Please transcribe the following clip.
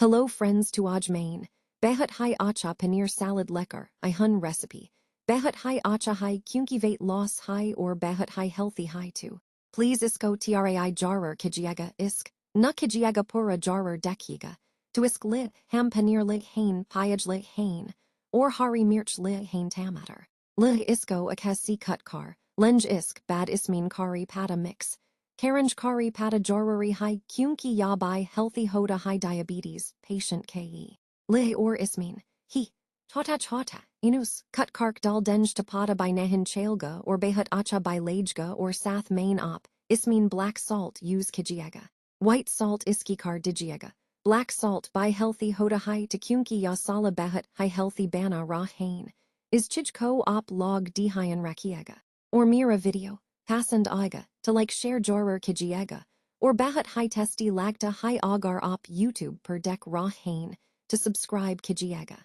Hello friends to Ajmain. Behat hai acha paneer salad lekar, I hun recipe. Behat hai acha hai kyunki weight loss hai or behat hai healthy hai too. Please isko trai jarer kijiega isk, na kijiega pura jarer dekiga. To isk li, ham paneer lig hain payaj lig hain, or hari mirch lig hain tamatter. Lig isko akasi kutkar, lenj isk bad ismin kari pata mix. Karanj kari pata jorari hai kyunki yabai healthy hoda high diabetes, patient ke. Lih or ismin, he, chota, inus, kut kark dal denj tapada by nehin chalga or behut acha by lajga or sath main op, ismin black salt use kijiega. White salt iski kar dijiega. Black salt by healthy hoda high to kyunki yasala behut high healthy bana rah hain. Is chijko op log dihayan rakiega. Or mira video. Passand aiga, to like share jorer kijiega, or bahat hi testi lagta hi agar op YouTube per dek rah hain, to subscribe kijiega.